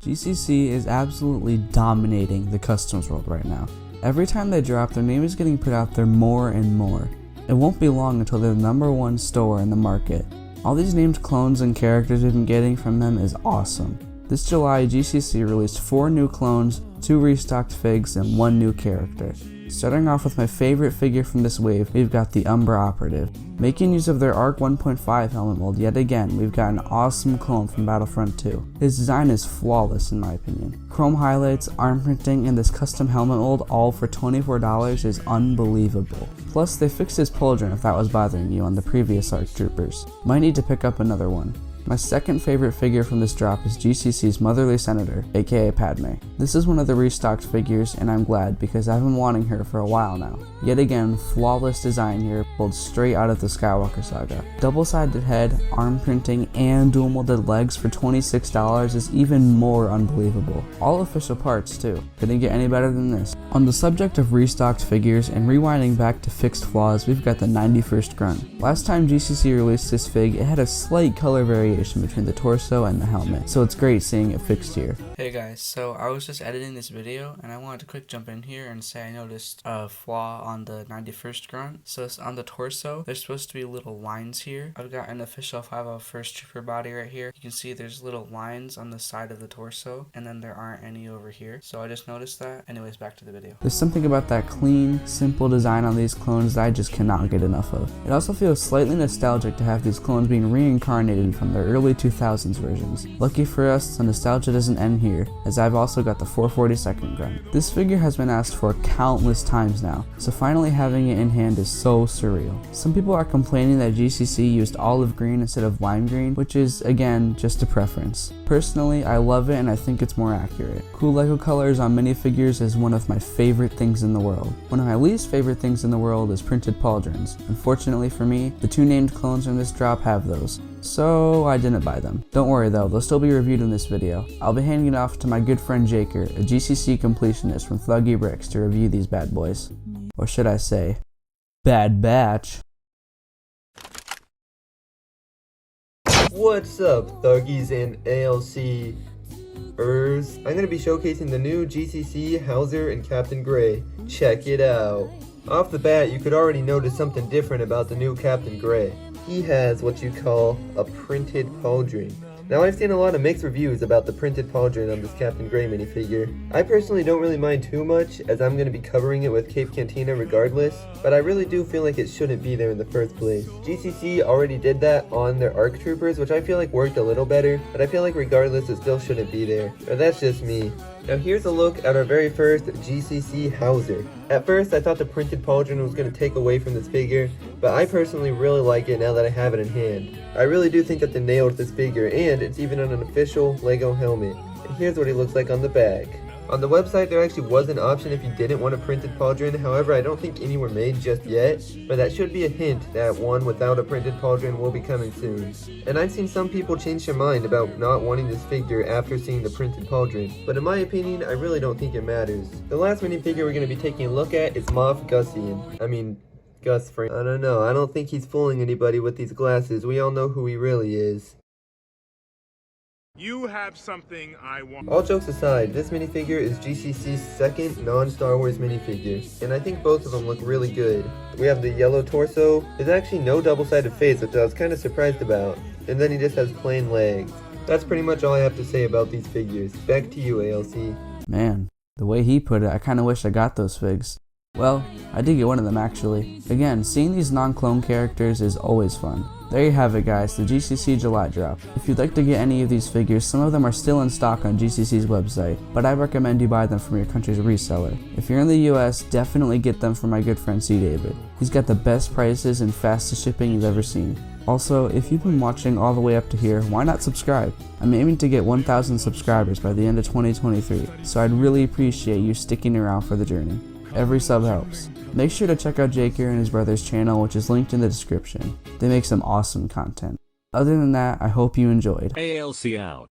GCC is absolutely dominating the customs world right now. Every time they drop, their name is getting put out there more and more. It won't be long until they're the #1 store in the market. All these named clones and characters we've been getting from them is awesome. This July, GCC released 4 new clones, 2 restocked figs, and 1 new character. Starting off with my favorite figure from this wave, we've got the Umbra Operative. Making use of their ARC 1.5 helmet mold yet again, we've got an awesome clone from Battlefront 2. His design is flawless in my opinion. Chrome highlights, arm printing, and this custom helmet mold all for $24 is unbelievable. Plus they fixed his pauldron if that was bothering you on the previous ARC troopers. Might need to pick up another one. My second favorite figure from this drop is GCC's Motherly Senator, aka Padme. This is one of the restocked figures, and I'm glad because I've been wanting her for a while now. Yet again, flawless design here, pulled straight out of the Skywalker saga. Double-sided head, arm printing, and dual molded legs for $26 is even more unbelievable. All official parts too. Couldn't get any better than this. On the subject of restocked figures and rewinding back to fixed flaws, we've got the 91st Grunt. Last time GCC released this fig, it had a slight color variation between the torso and the helmet, so it's great seeing it fixed here. Hey guys, so I was just editing this video and I wanted to quick jump in here and say I noticed a flaw on the 91st Grunt. So it's on the torso, there's supposed to be little lines here. I've got an official 501st Trooper body right here. You can see there's little lines on the side of the torso and then there aren't any over here. So I just noticed that. Anyways, back to the video. There's something about that clean, simple design on these clones that I just cannot get enough of. It also feels slightly nostalgic to have these clones being reincarnated from their early 2000s versions. Lucky for us, the nostalgia doesn't end here, as I've also got the 442nd Grunt. This figure has been asked for countless times now, so finally having it in hand is so surreal. Some people are complaining that GCC used olive green instead of lime green, which is, again, just a preference. Personally, I love it and I think it's more accurate. Cool Lego colors on minifigures is one of my favorite things in the world. One of my least favorite things in the world is printed pauldrons. Unfortunately for me, the 2 named clones from this drop have those, so I didn't buy them. Don't worry though, they'll still be reviewed in this video. I'll be handing it off to my good friend Jaker, a GCC completionist from ThuggeeBricks, to review these bad boys. Or should I say, Bad Batch. What's up, Thuggies and ALCers? I'm going to be showcasing the new GCC Hauser and Captain Gray. Check it out. Off the bat, you could already notice something different about the new Captain Gray. He has what you call a printed pauldron. Now, I've seen a lot of mixed reviews about the printed pauldron on this Captain Gray minifigure. I personally don't really mind too much, as I'm going to be covering it with Cape Cantina regardless, but I really do feel like it shouldn't be there in the first place. GCC already did that on their ARC Troopers, which I feel like worked a little better, but I feel like regardless it still shouldn't be there. But that's just me. Now here's a look at our very first GCC Hauser. At first I thought the printed pauldron was going to take away from this figure, but I personally really like it now that I have it in hand. I really do think that they nailed this figure, and it's even on an official Lego helmet. And here's what he looks like on the back. On the website there actually was an option if you didn't want a printed pauldron, however I don't think any were made just yet, but that should be a hint that one without a printed pauldron will be coming soon. And I've seen some people change their mind about not wanting this figure after seeing the printed pauldron, but in my opinion I really don't think it matters. The last minifigure we're going to be taking a look at is Moff Gussian. Gus Frank. I don't know, I don't think he's fooling anybody with these glasses. We all know who he really is. You have something I want. All jokes aside, this minifigure is GCC's second non-Star Wars minifigure, and I think both of them look really good. We have the yellow torso. There's actually no double-sided face, which I was kind of surprised about, and then he just has plain legs. That's pretty much all I have to say about these figures. Back to you, ALC. Man, the way he put it, I kinda wish I got those figs. Well, I did get one of them actually. Again, seeing these non-clone characters is always fun. There you have it guys, the GCC July drop. If you'd like to get any of these figures, some of them are still in stock on GCC's website, but I recommend you buy them from your country's reseller. If you're in the US, definitely get them from my good friend C. David. He's got the best prices and fastest shipping you've ever seen. Also, if you've been watching all the way up to here, why not subscribe? I'm aiming to get 1,000 subscribers by the end of 2023, so I'd really appreciate you sticking around for the journey. Every sub helps. Make sure to check out Jaker and his brother's channel, which is linked in the description. They make some awesome content. Other than that, I hope you enjoyed. ALC out.